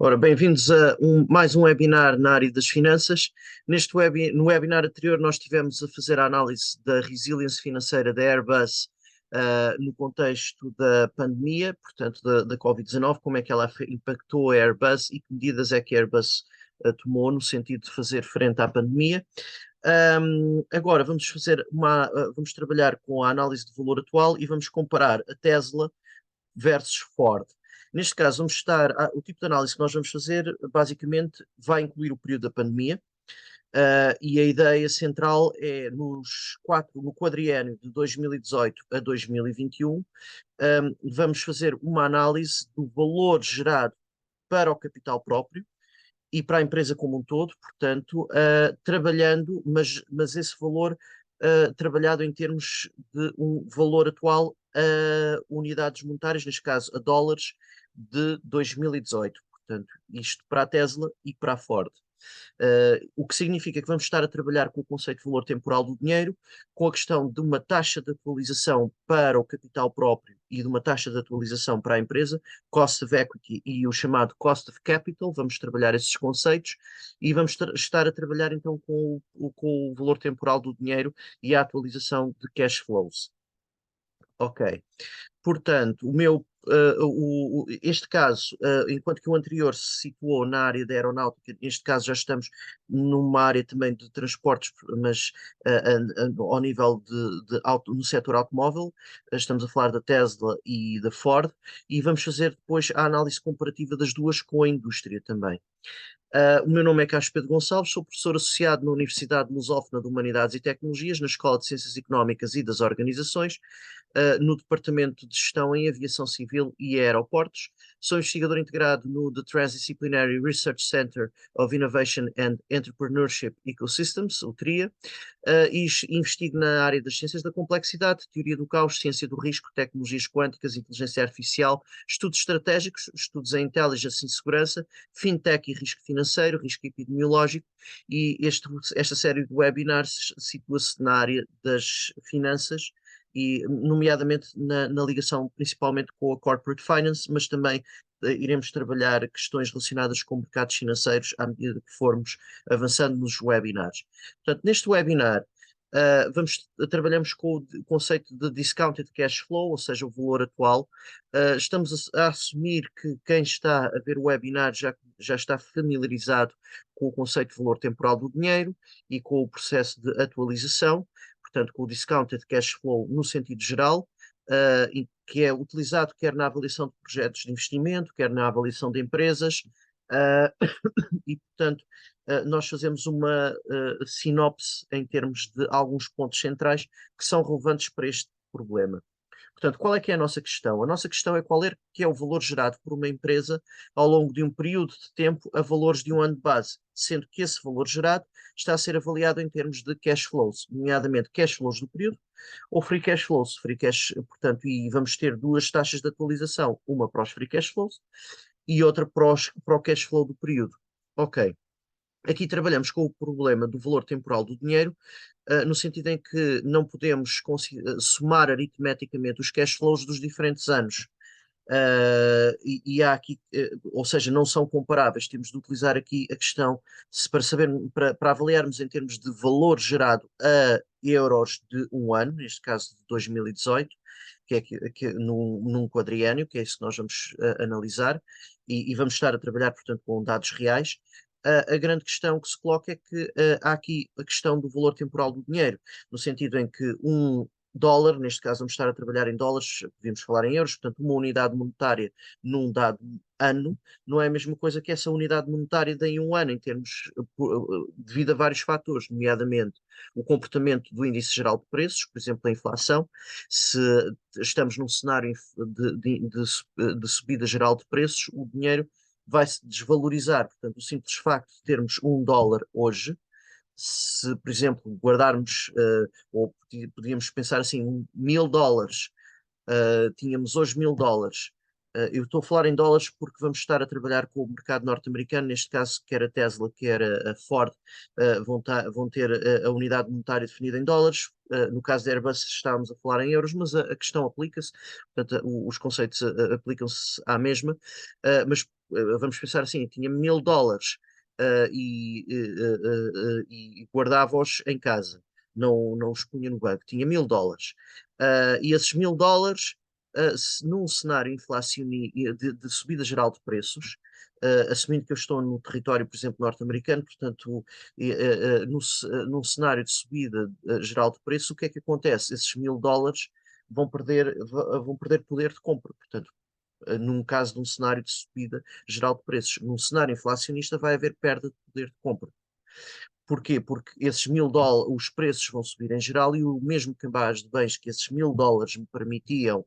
Ora, bem-vindos a mais um webinar na área das finanças. No webinar anterior, nós estivemos a fazer a análise da resiliência financeira da Airbus, no contexto da pandemia, portanto, da Covid-19, como é que ela impactou a Airbus e que medidas é que a Airbus tomou no sentido de fazer frente à pandemia. Agora vamos trabalhar com a análise de valor atual e vamos comparar a Tesla versus Ford. Neste caso, o tipo de análise que nós vamos fazer, basicamente, vai incluir o período da pandemia, e a ideia central é no quadriênio de 2018 a 2021, vamos fazer uma análise do valor gerado para o capital próprio e para a empresa como um todo, portanto, trabalhando, mas esse valor trabalhado em termos de um valor atual a unidades monetárias, neste caso a dólares, de 2018. Portanto, isto para a Tesla e para a Ford. O que significa que vamos estar a trabalhar com o conceito de valor temporal do dinheiro, com a questão de uma taxa de atualização para o capital próprio e de uma taxa de atualização para a empresa, cost of equity e o chamado cost of capital. Vamos trabalhar esses conceitos e vamos estar a trabalhar então com o valor temporal do dinheiro e a atualização de cash flows. Ok. Portanto, este caso, enquanto que o anterior se situou na área da aeronáutica, neste caso já estamos numa área também de transportes, mas ao nível no setor automóvel. Estamos a falar da Tesla e da Ford, e vamos fazer depois a análise comparativa das duas com a indústria também. O meu nome é Carlos Pedro Gonçalves, sou professor associado na Universidade Lusófona de Humanidades e Tecnologias, na Escola de Ciências Económicas e das Organizações, no Departamento de Gestão em Aviação Civil e Aeroportos. Sou investigador integrado no The Transdisciplinary Research Center of Innovation and Entrepreneurship Ecosystems, o TRIA, e investigo na área das ciências da complexidade, teoria do caos, ciência do risco, tecnologias quânticas, inteligência artificial, estudos estratégicos, estudos em inteligência e segurança, fintech e risco financeiro, risco epidemiológico, e esta série de webinars situa-se na área das finanças e, nomeadamente, na ligação principalmente com a corporate finance, mas também iremos trabalhar questões relacionadas com mercados financeiros à medida que formos avançando nos webinars. Portanto, neste webinar, trabalhamos com o conceito de discounted cash flow, ou seja, o valor atual. Estamos a assumir que quem está a ver o webinar já está familiarizado com o conceito de valor temporal do dinheiro e com o processo de atualização, portanto, com o discounted cash flow no sentido geral, que é utilizado quer na avaliação de projetos de investimento, quer na avaliação de empresas, uh, e, portanto, nós fazemos uma sinopse em termos de alguns pontos centrais que são relevantes para este problema. Portanto, qual é que é a nossa questão? A nossa questão é qual é que é o valor gerado por uma empresa ao longo de um período de tempo a valores de um ano de base, sendo que esse valor gerado está a ser avaliado em termos de cash flows, nomeadamente cash flows do período ou free cash flows. Free cash, portanto, e vamos ter duas taxas de atualização, uma para os free cash flows e outra para o cash flow do período. Ok. Aqui trabalhamos com o problema do valor temporal do dinheiro, no sentido em que não podemos somar aritmeticamente os cash flows dos diferentes anos. E há aqui, ou seja, não são comparáveis. Temos de utilizar aqui a questão, para avaliarmos em termos de valor gerado a euros de um ano, neste caso de 2018, num quadriênio, que é isso que nós vamos analisar, e vamos estar a trabalhar, portanto, com dados reais. A grande questão que se coloca é que há aqui a questão do valor temporal do dinheiro, no sentido em que um dólar, neste caso vamos estar a trabalhar em dólares, podemos falar em euros, portanto, uma unidade monetária num dado ano não é a mesma coisa que essa unidade monetária em um ano, em termos, devido a vários fatores, nomeadamente o comportamento do índice geral de preços, por exemplo, a inflação. Se estamos num cenário de subida geral de preços, o dinheiro vai se desvalorizar. Portanto, o simples facto de termos um dólar hoje, se, por exemplo, guardarmos, ou podíamos pensar assim, 1.000 dólares, tínhamos hoje 1.000 dólares, Eu estou a falar em dólares porque vamos estar a trabalhar com o mercado norte-americano, neste caso, quer a Tesla, quer a Ford, vão ter a unidade monetária definida em dólares. No caso da Airbus, estávamos a falar em euros, mas a questão aplica-se, portanto, os conceitos aplicam-se à mesma. Mas vamos pensar assim: tinha US$ 1.000 e guardava-os em casa, não os punha no banco, tinha US$ 1.000. E esses US$ 1.000 num cenário inflacionista de subida geral de preços, assumindo que eu estou no território, por exemplo, norte-americano, portanto, num cenário de subida geral de preços, o que é que acontece? Esses US$ 1.000 vão perder poder de compra. Portanto, num caso de um cenário de subida geral de preços, num cenário inflacionista, vai haver perda de poder de compra. Porquê? Porque esses US$ 1.000, os preços vão subir em geral e o mesmo cabaz de bens que esses US$ 1.000 me permitiam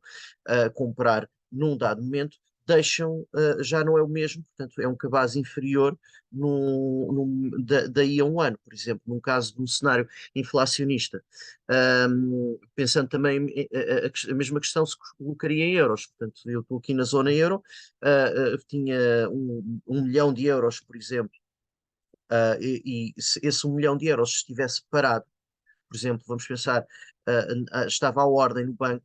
comprar num dado momento, já não é o mesmo, portanto é um cabaz inferior daí a um ano, por exemplo, num caso de um cenário inflacionista. Pensando também, a mesma questão se colocaria em euros, portanto eu estou aqui na zona euro, tinha 1 milhão de euros, por exemplo, e se esse 1 milhão de euros estivesse parado, por exemplo, vamos pensar, estava à ordem no banco,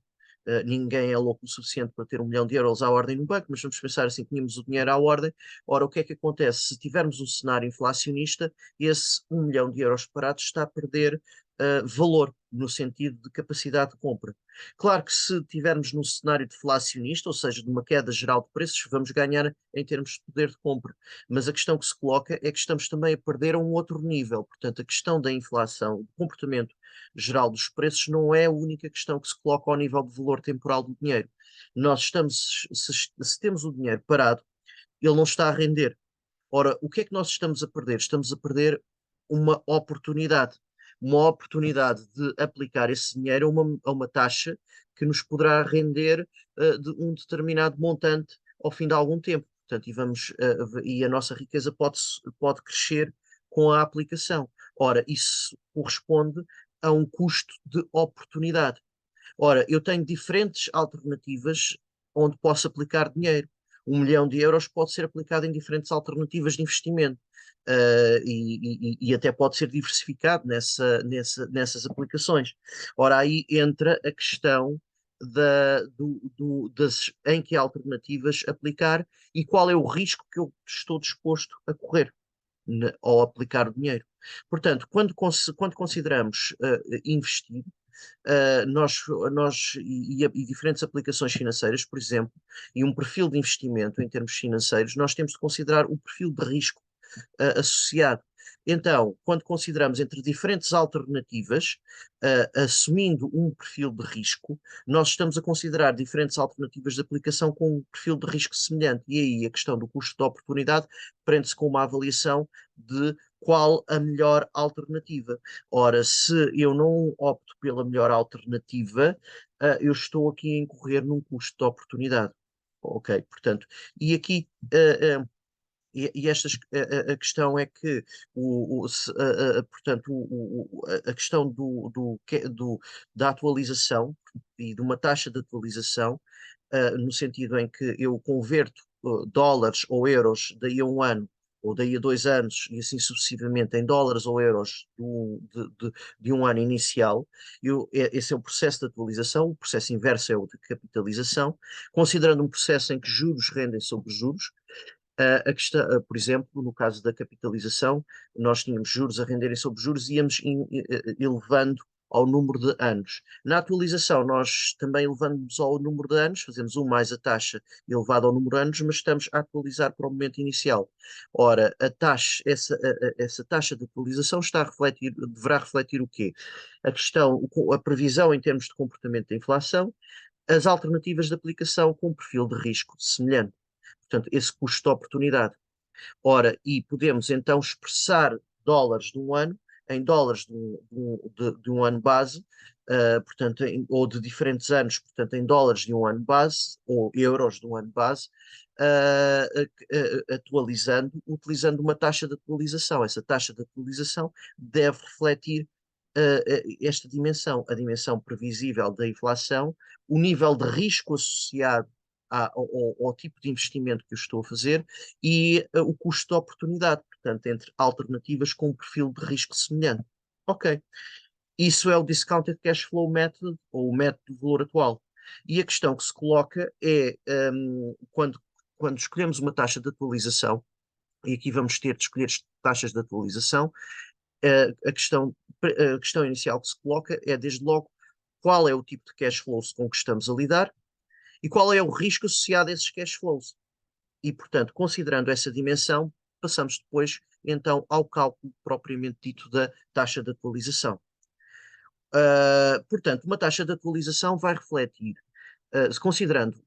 ninguém é louco o suficiente para ter 1 milhão de euros à ordem no banco, mas vamos pensar assim, tínhamos o dinheiro à ordem. Ora, o que é que acontece? Se tivermos um cenário inflacionista, esse 1 milhão de euros parado está a perder valor, no sentido de capacidade de compra. Claro que se tivermos num cenário deflacionista, ou seja, de uma queda geral de preços, vamos ganhar em termos de poder de compra. Mas a questão que se coloca é que estamos também a perder a um outro nível. Portanto, a questão da inflação, do comportamento geral dos preços, não é a única questão que se coloca ao nível de valor temporal do dinheiro. Nós estamos, se temos o dinheiro parado, ele não está a render. Ora, o que é que nós estamos a perder? Estamos a perder uma oportunidade. Uma oportunidade de aplicar esse dinheiro a uma taxa que nos poderá render de um determinado montante ao fim de algum tempo. Portanto, e a nossa riqueza pode crescer com a aplicação. Ora, isso corresponde a um custo de oportunidade. Ora, eu tenho diferentes alternativas onde posso aplicar dinheiro. 1 milhão de euros pode ser aplicado em diferentes alternativas de investimento, e até pode ser diversificado nessas aplicações. Ora, aí entra a questão em que alternativas aplicar e qual é o risco que eu estou disposto a correr ao aplicar o dinheiro. Portanto, quando consideramos investir, e diferentes aplicações financeiras, por exemplo, e um perfil de investimento em termos financeiros, nós temos de considerar o perfil de risco associado. Então, quando consideramos entre diferentes alternativas, assumindo um perfil de risco, nós estamos a considerar diferentes alternativas de aplicação com um perfil de risco semelhante. E aí a questão do custo de oportunidade prende-se com uma avaliação de qual a melhor alternativa. Ora, se eu não opto pela melhor alternativa, eu estou aqui a incorrer num custo de oportunidade. Ok, portanto, e aqui a questão é que portanto, a questão da atualização e de uma taxa de atualização, no sentido em que eu converto dólares ou euros daí a um ano ou daí a 2 anos e assim sucessivamente em dólares ou euros de um ano inicial, esse é o processo de atualização. O processo inverso é o de capitalização, considerando um processo em que juros rendem sobre juros. A questão, por exemplo, no caso da capitalização, nós tínhamos juros a renderem sobre juros e íamos elevando ao número de anos. Na atualização, nós também elevamos ao número de anos, fazemos um mais a taxa elevada ao número de anos, mas estamos a atualizar para o momento inicial. Ora, essa taxa de atualização deverá refletir o quê? A questão, a previsão em termos de comportamento da inflação, as alternativas de aplicação com um perfil de risco semelhante. Portanto, esse custo de oportunidade. Ora, e podemos então expressar dólares de um ano em dólares de um ano base, portanto, ou de diferentes anos, portanto, em dólares de um ano base, ou euros de um ano base, atualizando, utilizando uma taxa de atualização. Essa taxa de atualização deve refletir esta dimensão, a dimensão previsível da inflação, o nível de risco associado ao tipo de investimento que eu estou a fazer e o custo de oportunidade, portanto, entre alternativas com um perfil de risco semelhante. Ok, isso é o Discounted Cash Flow Method, ou o método de valor atual. E a questão que se coloca é, quando escolhemos uma taxa de atualização, e aqui vamos ter de escolher taxas de atualização, a questão inicial que se coloca é, desde logo, qual é o tipo de cash flows com que estamos a lidar e qual é o risco associado a esses cash flows. E, portanto, considerando essa dimensão, passamos depois, então, ao cálculo propriamente dito da taxa de atualização. Portanto, uma taxa de atualização vai refletir, considerando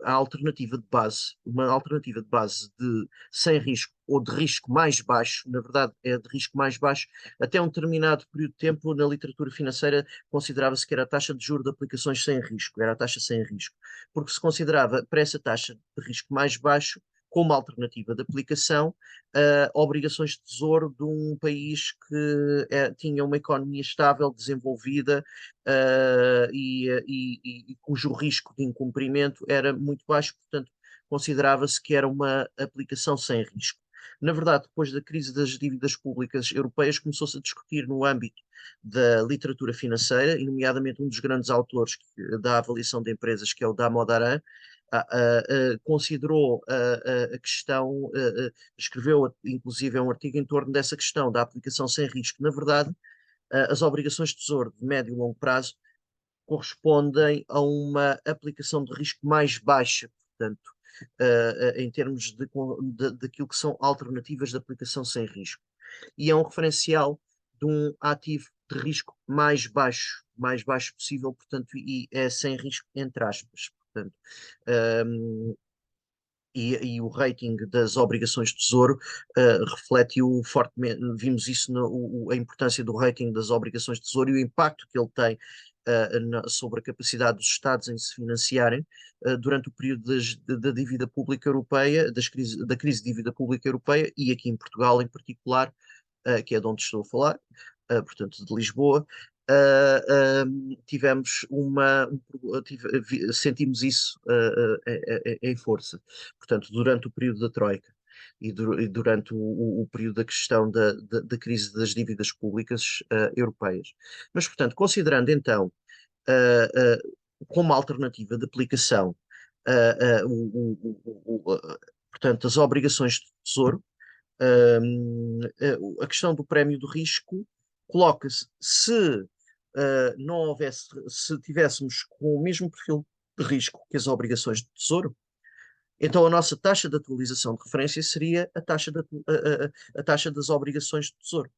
a alternativa de base, uma alternativa de base de sem risco ou de risco mais baixo, na verdade é de risco mais baixo, até um determinado período de tempo na literatura financeira considerava-se que era a taxa de juros de aplicações sem risco, era a taxa sem risco, porque se considerava para essa taxa de risco mais baixo como alternativa de aplicação, obrigações de tesouro de um país que tinha uma economia estável, desenvolvida, e cujo risco de incumprimento era muito baixo, portanto, considerava-se que era uma aplicação sem risco. Na verdade, depois da crise das dívidas públicas europeias, começou-se a discutir no âmbito da literatura financeira, e nomeadamente um dos grandes autores da avaliação de empresas, que é o Damodaran, considerou a questão, escreveu inclusive um artigo em torno dessa questão da aplicação sem risco. Na verdade, as obrigações de tesouro de médio e longo prazo correspondem a uma aplicação de risco mais baixa, portanto, em termos daquilo que são alternativas de aplicação sem risco. E é um referencial de um ativo de risco mais baixo possível, portanto, e é sem risco, entre aspas. Portanto, um, e o rating das obrigações de tesouro reflete-o fortemente. Vimos isso, a importância do rating das obrigações de tesouro e o impacto que ele tem sobre a capacidade dos Estados em se financiarem durante o período da dívida pública europeia, da crise de dívida pública europeia e aqui em Portugal em particular, que é de onde estou a falar, portanto de Lisboa. Tivemos sentimos isso em força, portanto, durante o período da Troika e durante o período da questão da crise das dívidas públicas europeias. Mas, portanto, considerando então como alternativa de aplicação portanto, as obrigações de tesouro, a questão do prémio do risco coloca-se se não houvesse, se tivéssemos com o mesmo perfil de risco que as obrigações de tesouro, então a nossa taxa de atualização de referência seria a taxa das obrigações de tesouro.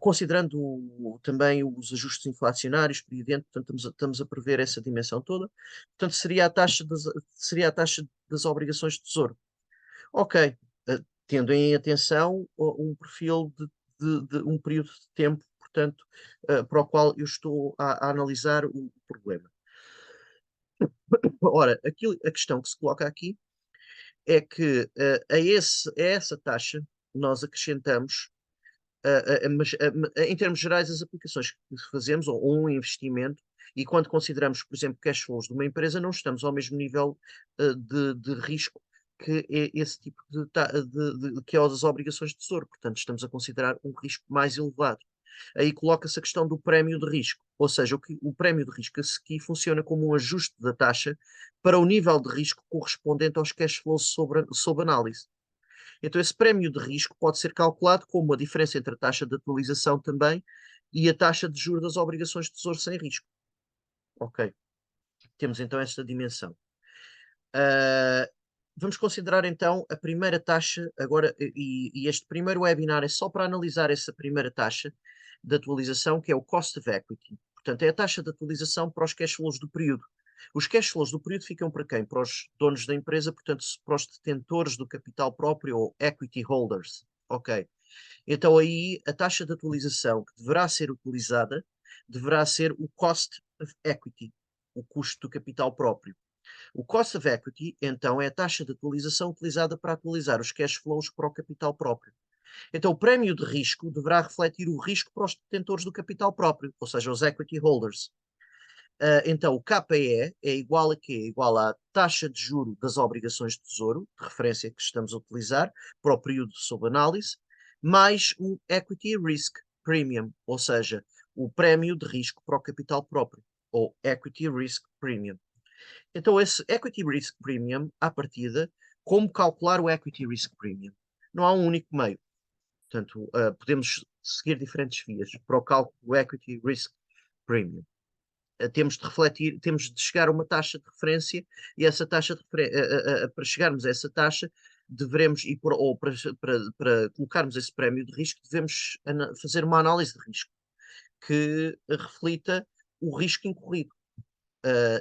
Considerando também os ajustes inflacionários por aí dentro, portanto, estamos a prever essa dimensão toda, portanto, seria a taxa das obrigações de tesouro. Ok, tendo em atenção um perfil de um período de tempo, portanto, para o qual eu estou a analisar o problema. Ora, a questão que se coloca aqui é que a essa taxa nós acrescentamos, mas em termos gerais, as aplicações que fazemos, ou um investimento, e quando consideramos, por exemplo, cash flows de uma empresa, não estamos ao mesmo nível de risco que é esse tipo que é o das obrigações de tesouro. Portanto, estamos a considerar um risco mais elevado. Aí coloca-se a questão do prémio de risco, ou seja, o prémio de risco aqui funciona como um ajuste da taxa para o nível de risco correspondente aos cash flows sob análise. Então, esse prémio de risco pode ser calculado como a diferença entre a taxa de atualização também e a taxa de juros das obrigações de tesouro sem risco. Ok, temos então esta dimensão. Uh, Vamos considerar então a primeira taxa agora, e este primeiro webinar é só para analisar essa primeira taxa de atualização, que é o Cost of Equity. Portanto, é a taxa de atualização para os cash flows do período. Os cash flows do período ficam para quem? Para os donos da empresa, portanto, para os detentores do capital próprio ou equity holders. Ok. Então aí a taxa de atualização que deverá ser utilizada deverá ser o Cost of Equity, o custo do capital próprio. O cost of equity, então, é a taxa de atualização utilizada para atualizar os cash flows para o capital próprio. Então, o prémio de risco deverá refletir o risco para os detentores do capital próprio, ou seja, os equity holders. Então, o KPE é igual a quê? É igual à taxa de juro das obrigações de tesouro, de referência que estamos a utilizar para o período sob análise, mais um Equity Risk Premium, ou seja, o prémio de risco para o capital próprio, ou Equity Risk Premium. Então, esse Equity Risk Premium, à partida, como calcular o Equity Risk Premium? Não há um único meio. Portanto, podemos seguir diferentes vias para o cálculo do Equity Risk Premium. Temos de refletir, temos de chegar a uma taxa de referência e essa taxa de para chegarmos a essa taxa, deveremos, ou para colocarmos esse prémio de risco, devemos fazer uma análise de risco que reflita o risco incorrido.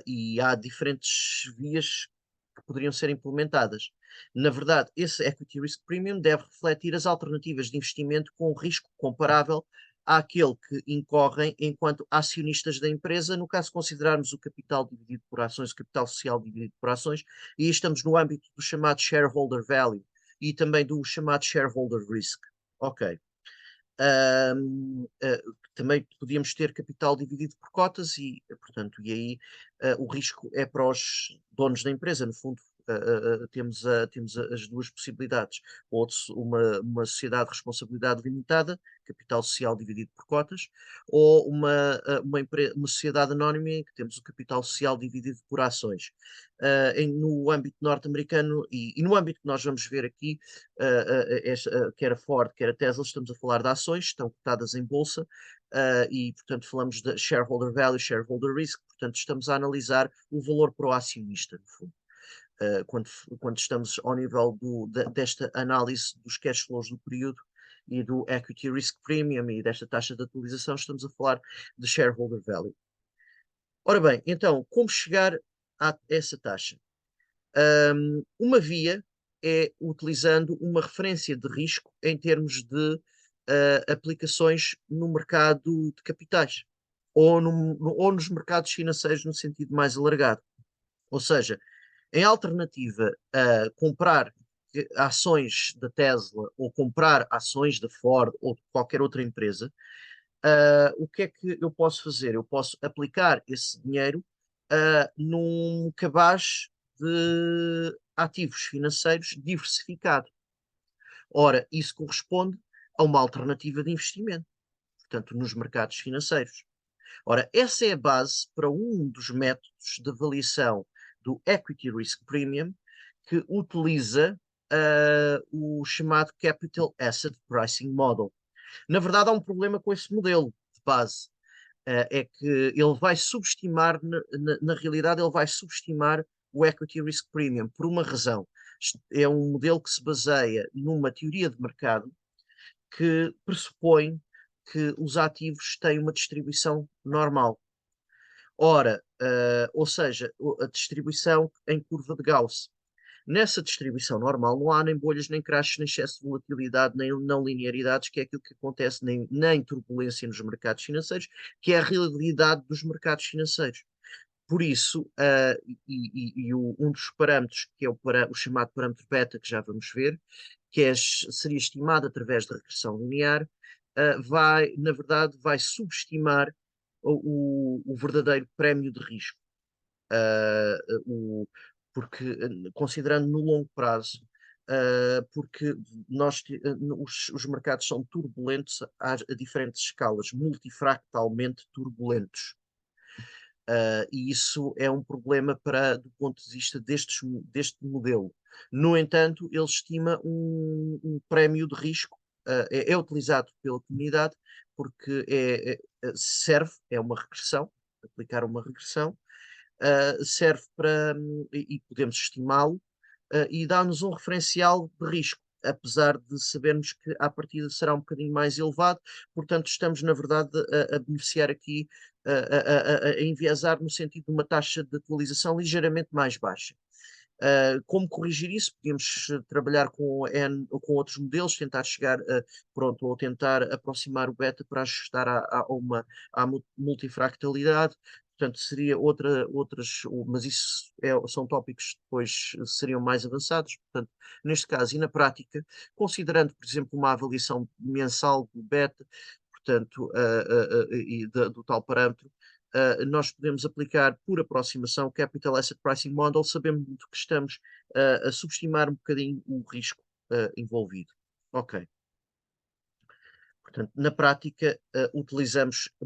E há diferentes vias que poderiam ser implementadas. Na verdade, esse Equity Risk Premium deve refletir as alternativas de investimento com risco comparável àquele que incorrem enquanto acionistas da empresa, no caso considerarmos o capital dividido por ações, o capital social dividido por ações, e estamos no âmbito do chamado shareholder value e também do chamado shareholder risk. Ok. Também podíamos ter capital dividido por cotas e, portanto, e aí o risco é para os donos da empresa, no fundo. Temos as duas possibilidades, ou uma sociedade de responsabilidade limitada, capital social dividido por cotas, ou uma sociedade anónima em que temos o capital social dividido por ações. No âmbito norte-americano e no âmbito que nós vamos ver aqui, quer a Ford, quer a Tesla, estamos a falar de ações, estão cotadas em bolsa, e, portanto, falamos de shareholder value, shareholder risk, portanto, estamos a analisar o valor para o acionista, no fundo. Quando estamos ao nível desta análise dos cash flows do período e do equity risk premium e desta taxa de atualização, estamos a falar de shareholder value. Ora bem, então, como chegar a essa taxa? Uma via é utilizando uma referência de risco em termos de aplicações no mercado de capitais ou nos mercados financeiros no sentido mais alargado. Ou seja, em alternativa a comprar ações da Tesla ou comprar ações da Ford ou de qualquer outra empresa, o que é que eu posso fazer? Eu posso aplicar esse dinheiro num cabaz de ativos financeiros diversificado. Ora, isso corresponde a uma alternativa de investimento, portanto, nos mercados financeiros. Ora, essa é a base para um dos métodos de avaliação do Equity Risk Premium que utiliza o chamado Capital Asset Pricing Model. Na verdade, há um problema com esse modelo de base. É que ele vai subestimar, na realidade, ele vai subestimar o Equity Risk Premium por uma razão. É um modelo que se baseia numa teoria de mercado que pressupõe que os ativos têm uma distribuição normal. Ora, ou seja, a distribuição em curva de Gauss. Nessa distribuição normal não há nem bolhas, nem crashes, nem excesso de volatilidade, nem não linearidades, que é aquilo que acontece nem turbulência nos mercados financeiros, que é a realidade dos mercados financeiros. Por isso, um dos parâmetros, que é o chamado parâmetro beta, que já vamos ver, seria estimado através da regressão linear, na verdade, vai subestimar o verdadeiro prémio de risco. ah, o, Porque, considerando no longo prazo, porque os mercados são turbulentos a diferentes escalas, multifractalmente turbulentos. E isso é um problema do ponto de vista deste modelo. No entanto, ele estima um prémio de risco, é utilizado pela comunidade porque serve, é uma regressão, aplicar uma regressão, serve para, e podemos estimá-lo, e dá-nos um referencial de risco, apesar de sabermos que à partida será um bocadinho mais elevado, portanto estamos na verdade a beneficiar aqui, a enviesar no sentido de uma taxa de atualização ligeiramente mais baixa. Como corrigir isso? Podíamos trabalhar com outros modelos, tentar chegar, pronto, ou tentar aproximar o beta para ajustar à multifractalidade. Portanto, seria mas isso são tópicos que depois seriam mais avançados. Portanto, neste caso e na prática, considerando, por exemplo, uma avaliação mensal do beta, portanto, do tal parâmetro, nós podemos aplicar por aproximação o Capital Asset Pricing Model, sabendo que estamos a subestimar um bocadinho o risco envolvido. Ok. Portanto, na prática,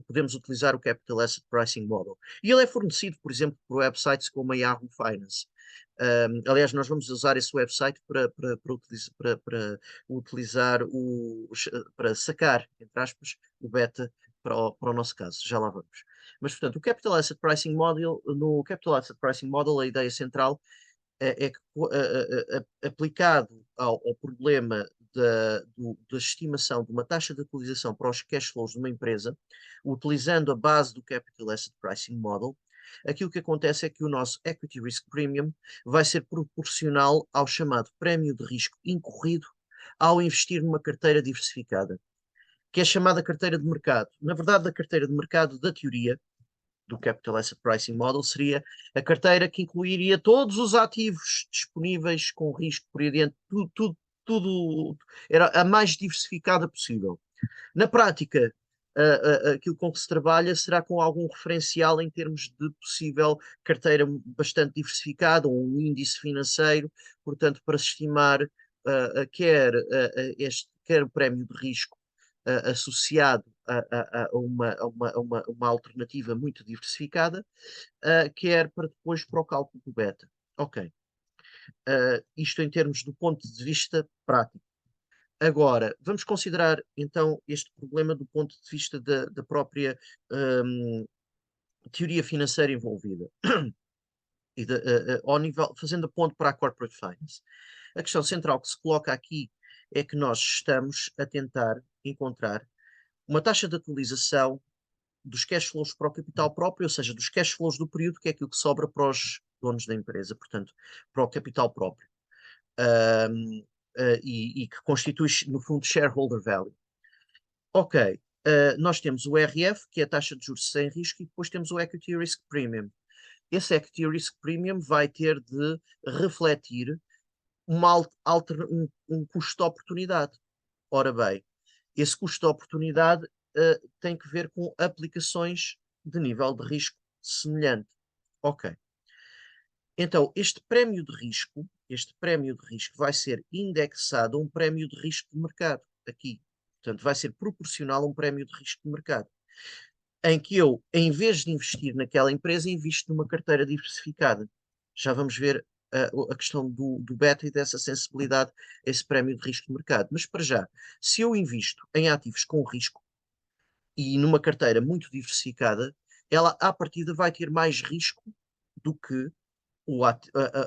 podemos utilizar o Capital Asset Pricing Model. E ele é fornecido, por exemplo, por websites como a Yahoo Finance. Aliás, nós vamos usar esse website para sacar, entre aspas, o beta para o nosso caso. Já lá vamos. Mas, portanto, o Capital Asset Pricing Model, no Capital Asset Pricing Model, a ideia central é que, aplicado ao problema da estimação de uma taxa de atualização para os cash flows de uma empresa, utilizando a base do Capital Asset Pricing Model, aquilo que acontece é que o nosso Equity Risk Premium vai ser proporcional ao chamado prémio de risco incorrido ao investir numa carteira diversificada, que é chamada carteira de mercado. Na verdade, a carteira de mercado da teoria do Capital Asset Pricing Model seria a carteira que incluiria todos os ativos disponíveis com risco por aí adiante, tudo era a mais diversificada possível. Na prática, aquilo com que se trabalha será com algum referencial em termos de possível carteira bastante diversificada, ou um índice financeiro, portanto, para se estimar quer o prémio de risco associado a uma alternativa muito diversificada, quer para o cálculo do beta. Ok. Isto em termos do ponto de vista prático. Agora, vamos considerar então este problema do ponto de vista da própria teoria financeira envolvida. Ao nível, fazendo a ponto para a corporate finance. A questão central que se coloca aqui é que nós estamos a tentar encontrar uma taxa de atualização dos cash flows para o capital próprio, ou seja, dos cash flows do período, que é aquilo que sobra para os donos da empresa, portanto, para o capital próprio, e que constitui, no fundo, shareholder value. Ok, nós temos o RF, que é a taxa de juros sem risco, e depois temos o Equity Risk Premium. Esse Equity Risk Premium vai ter de refletir um custo de oportunidade. Ora bem, esse custo de oportunidade tem que ver com aplicações de nível de risco semelhante. Ok. Então, este prémio de risco vai ser indexado a um prémio de risco de mercado, aqui. Portanto, vai ser proporcional a um prémio de risco de mercado, em que eu, em vez de investir naquela empresa, invisto numa carteira diversificada. Já vamos ver a questão do beta e dessa sensibilidade a esse prémio de risco de mercado. Mas, para já, se eu invisto em ativos com risco, e numa carteira muito diversificada, ela à partida vai ter mais risco do que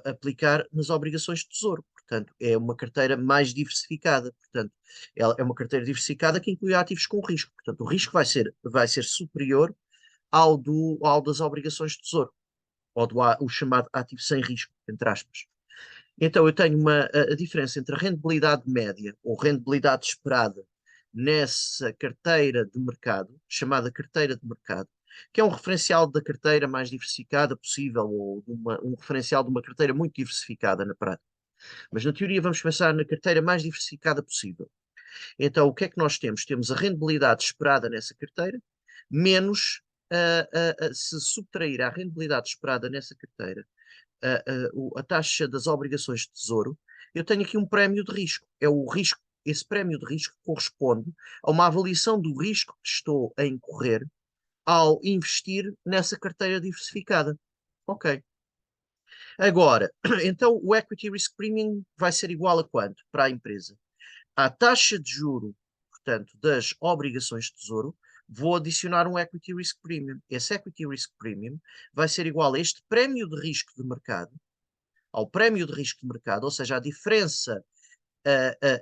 aplicar nas obrigações de tesouro. Portanto, é uma carteira mais diversificada. Portanto, ela é uma carteira diversificada que inclui ativos com risco. Portanto, o risco vai ser superior ao das obrigações de tesouro, ou o chamado ativo sem risco, entre aspas. Então, eu tenho a diferença entre a rendibilidade média ou rendibilidade esperada nessa carteira de mercado, chamada carteira de mercado, que é um referencial da carteira mais diversificada possível, ou um referencial de uma carteira muito diversificada na prática. Mas na teoria vamos pensar na carteira mais diversificada possível. Então, o que é que nós temos? Temos a rendibilidade esperada nessa carteira, menos, se subtrair a rendibilidade esperada nessa carteira, a taxa das obrigações de tesouro, eu tenho aqui um prémio de risco. É o risco, esse prémio de risco corresponde a uma avaliação do risco que estou a incorrer ao investir nessa carteira diversificada. Ok. Agora, então o Equity Risk Premium vai ser igual a quanto para a empresa? À taxa de juro, portanto, das obrigações de tesouro, vou adicionar um Equity Risk Premium. Esse Equity Risk Premium vai ser igual a este prémio de risco de mercado, ao prémio de risco de mercado, ou seja, a diferença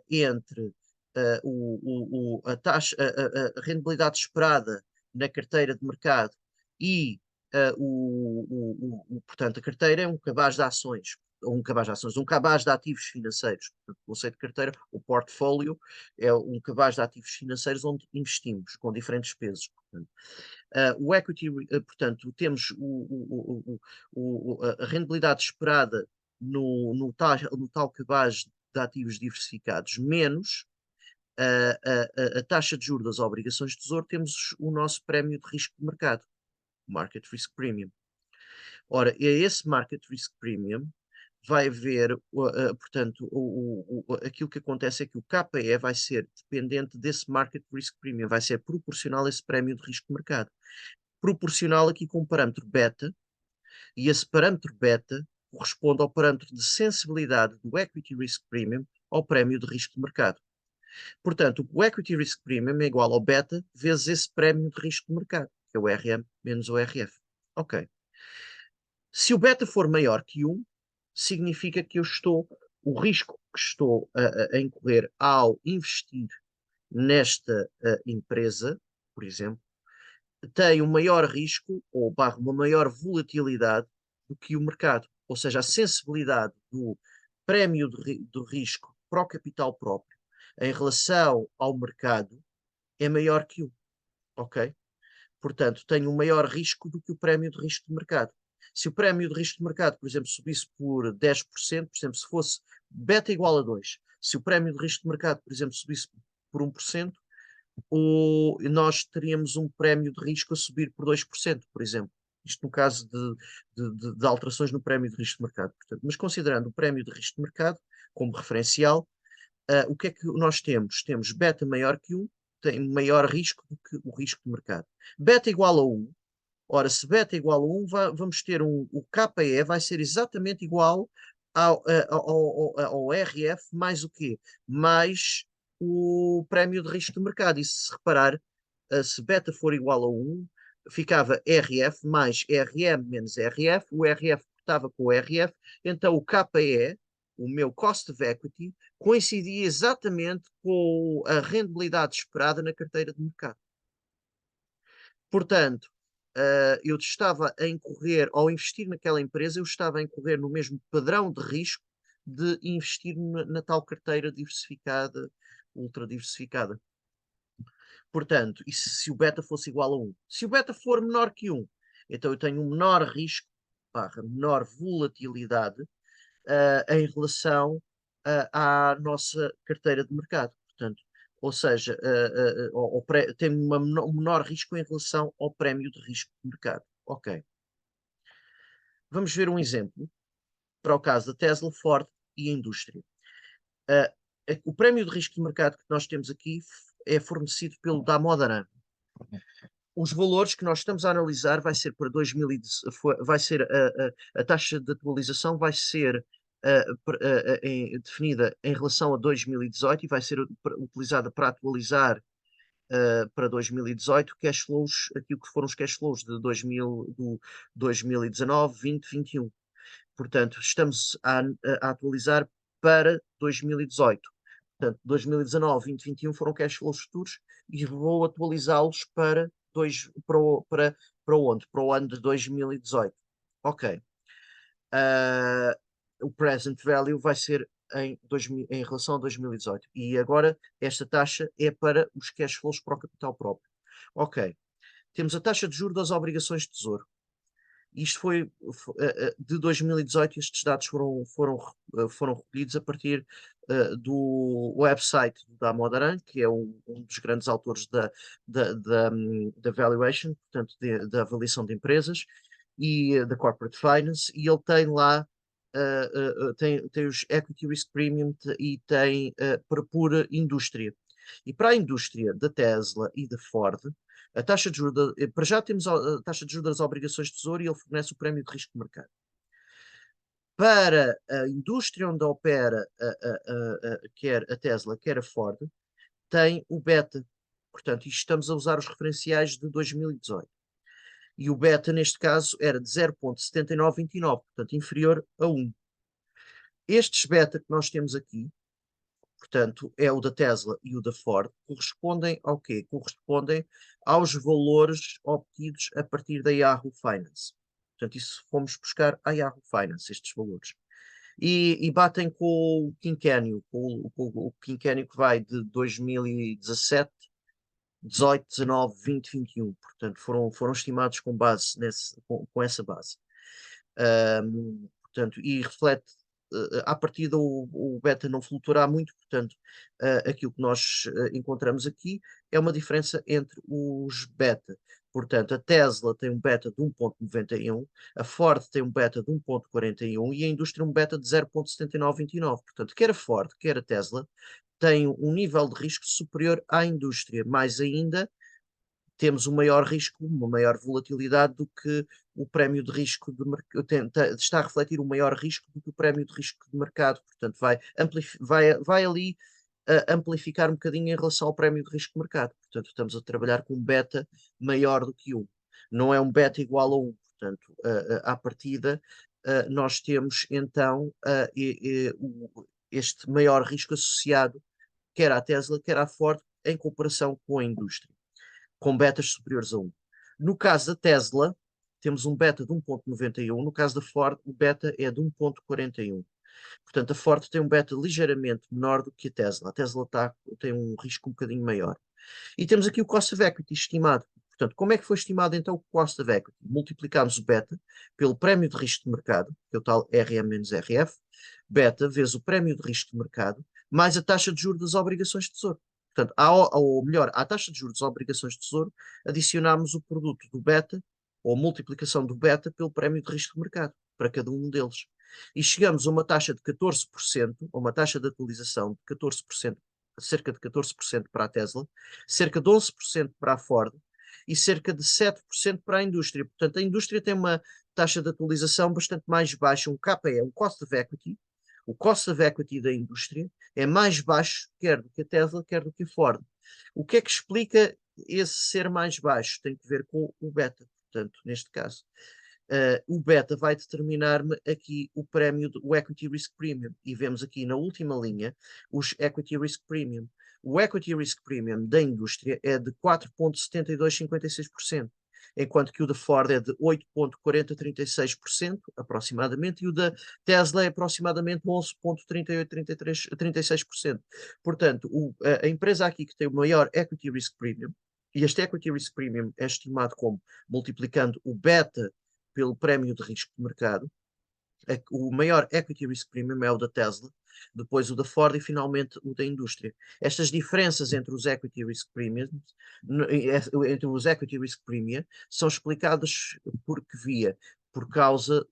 entre a taxa, a rendibilidade esperada na carteira de mercado e portanto, a carteira é um cabaz de ações, um cabaz de ativos financeiros. Portanto, o conceito de carteira, o portfólio, é um cabaz de ativos financeiros onde investimos com diferentes pesos. Portanto, o equity, portanto, temos a rendibilidade esperada no tal cabaz de ativos diversificados, menos a taxa de juros das obrigações de tesouro, temos o nosso prémio de risco de mercado. Market Risk Premium. Ora, esse Market Risk Premium vai haver, portanto, aquilo que acontece é que o KPE vai ser dependente desse Market Risk Premium, vai ser proporcional a esse prémio de risco de mercado. Proporcional aqui com o parâmetro beta, e esse parâmetro beta corresponde ao parâmetro de sensibilidade do Equity Risk Premium ao prémio de risco de mercado. Portanto, o Equity Risk Premium é igual ao beta vezes esse prémio de risco de mercado, que é o RM menos o RF. Ok. Se o beta for maior que 1, significa que o risco que estou a incorrer ao investir nesta empresa, por exemplo, tem um maior risco ou barra uma maior volatilidade do que o mercado. Ou seja, a sensibilidade do prémio do risco para o capital próprio em relação ao mercado é maior que o, ok? Portanto, tem um maior risco do que o prémio de risco de mercado. Se o prémio de risco de mercado, por exemplo, subisse por 10%, por exemplo, se fosse beta igual a 2, se o prémio de risco de mercado, por exemplo, subisse por 1%, nós teríamos um prémio de risco a subir por 2%, por exemplo. Isto no caso de alterações no prémio de risco de mercado. Portanto, mas considerando o prémio de risco de mercado como referencial, o que é que nós temos? Temos beta maior que 1, tem maior risco do que o risco de mercado. Beta igual a 1. Ora, se beta igual a 1, vamos ter o KE vai ser exatamente igual ao RF mais o quê? Mais o prémio de risco de mercado. E se reparar, se beta for igual a 1, ficava RF mais RM menos RF, o RF estava com o RF, então o KE, o meu cost of equity, coincidia exatamente com a rentabilidade esperada na carteira de mercado. Portanto, eu estava a incorrer, ao investir naquela empresa, eu estava a incorrer no mesmo padrão de risco de investir na tal carteira diversificada, ultra diversificada. Portanto, e se o beta fosse igual a 1? Se o beta for menor que 1, então eu tenho um menor risco, barra, menor volatilidade, em relação à nossa carteira de mercado. Portanto, ou seja, tem um menor risco em relação ao prémio de risco de mercado. Ok. Vamos ver um exemplo para o caso da Tesla, Ford e a indústria. Uh, o prémio de risco de mercado que nós temos aqui é fornecido pelo Damodaran. Os valores que nós estamos a analisar vai ser para 2000 vai ser a taxa de atualização vai ser definida em relação a 2018 e vai ser utilizada para atualizar para 2018 cash flows, aquilo que foram os cash flows de 2019, 20, 21. Portanto, estamos a atualizar para 2018. Portanto, 2019, 20, 21 foram cash flows futuros e vou atualizá-los para onde? Para o ano de 2018. Ok. O present value vai ser em relação a 2018. E agora esta taxa é para os cash flows para o capital próprio. Ok. Temos a taxa de juros das obrigações de tesouro. Isto foi de 2018, estes dados foram recolhidos a partir do website da Modaran, que é um dos grandes autores da valuation, portanto, da avaliação de empresas e da corporate finance, e ele tem lá tem os equity risk premium e tem por indústria. E para a indústria da Tesla e da Ford, a taxa de juros, para já temos a taxa de juros das obrigações de tesouro e ele fornece o prémio de risco de mercado. Para a indústria onde opera quer a Tesla, quer a Ford, tem o beta. Portanto, estamos a usar os referenciais de 2018. E o beta, neste caso, era de 0,7929, portanto, inferior a 1. Estes beta que nós temos aqui, portanto, é o da Tesla e o da Ford, correspondem ao quê? Correspondem aos valores obtidos a partir da Yahoo Finance. Portanto, isso fomos buscar a Yahoo Finance, estes valores. E batem com o quinquênio, com o quinquênio que vai de 2017, 18, 19, 20, 21. Portanto, foram estimados com base com essa base. Portanto, e reflete à partida o beta não flutuará muito, portanto, aquilo que nós encontramos aqui é uma diferença entre os beta, Portanto, a Tesla tem um beta de 1,91, a Ford tem um beta de 1,41 e a indústria um beta de 0,7929. Portanto, quer a Ford, quer a Tesla têm um nível de risco superior à indústria. Mais ainda, temos um maior risco, uma maior volatilidade do que o prémio de risco de mercado, está a refletir um maior risco do que o prémio de risco de mercado, portanto vai ali amplificar um bocadinho em relação ao prémio de risco de mercado, portanto estamos a trabalhar com um beta maior do que um, não é um beta igual a um, portanto à partida nós temos então este maior risco associado quer à Tesla, quer à Ford, em comparação com a indústria com betas superiores a 1. No caso da Tesla, temos um beta de 1,91. No caso da Ford, o beta é de 1,41. Portanto, a Ford tem um beta ligeiramente menor do que a Tesla. A Tesla tem um risco um bocadinho maior. E temos aqui o cost of equity estimado. Portanto, como é que foi estimado então o cost of equity? Multiplicamos o beta pelo prémio de risco de mercado, que é o tal RM-RF, beta vezes o prémio de risco de mercado, mais a taxa de juros das obrigações de tesouro. Portanto, ou melhor, à taxa de juros das obrigações de tesouro, adicionamos o produto do beta, ou a multiplicação do beta, pelo prémio de risco de mercado, para cada um deles. E chegamos a uma taxa de 14%, ou uma taxa de atualização de 14%, cerca de 14% para a Tesla, cerca de 11% para a Ford e cerca de 7% para a indústria. Portanto, a indústria tem uma taxa de atualização bastante mais baixa, um KPE, um cost of equity. O cost of equity da indústria é mais baixo, quer do que a Tesla, quer do que a Ford. O que é que explica esse ser mais baixo? Tem que ver com o beta, portanto, neste caso. O beta vai determinar-me aqui o prémio, o Equity Risk Premium. E vemos aqui na última linha os Equity Risk Premium. O Equity Risk Premium da indústria é de 4,7256%, enquanto que o da Ford é de 8,4036% aproximadamente, e o da Tesla é aproximadamente 11,3836%. Portanto, a empresa aqui que tem o maior Equity Risk Premium, e este Equity Risk Premium é estimado como multiplicando o beta pelo prémio de risco de mercado. O maior equity risk premium é o da Tesla, depois o da Ford e finalmente o da indústria. Estas diferenças entre os equity risk premiums, entre os equity risk premium, são explicadas por que via? Por causa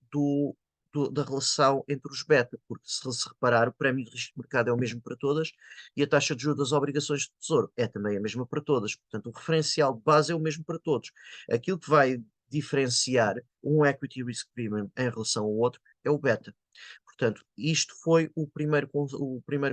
da relação entre os beta, porque se reparar, o prémio de risco de mercado é o mesmo para todas e a taxa de juros das obrigações de tesouro é também a mesma para todas. Portanto, o referencial de base é o mesmo para todos. Aquilo que vai diferenciar um equity risk premium em relação ao outro é o beta. Portanto, isto foi o primeiro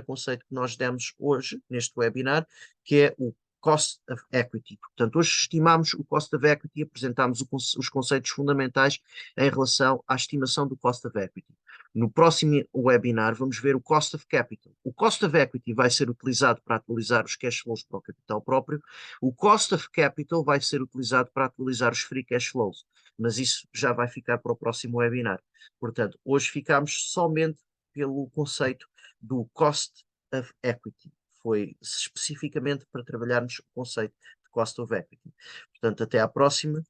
conceito que nós demos hoje, neste webinar, que é o cost of equity. Portanto, hoje estimamos o cost of equity e apresentámos os conceitos fundamentais em relação à estimação do cost of equity. No próximo webinar, vamos ver o cost of capital. O cost of equity vai ser utilizado para atualizar os cash flows para o capital próprio. O cost of capital vai ser utilizado para atualizar os free cash flows. Mas isso já vai ficar para o próximo webinar. Portanto, hoje ficamos somente pelo conceito do cost of equity. Foi especificamente para trabalharmos o conceito de cost of equity. Portanto, até à próxima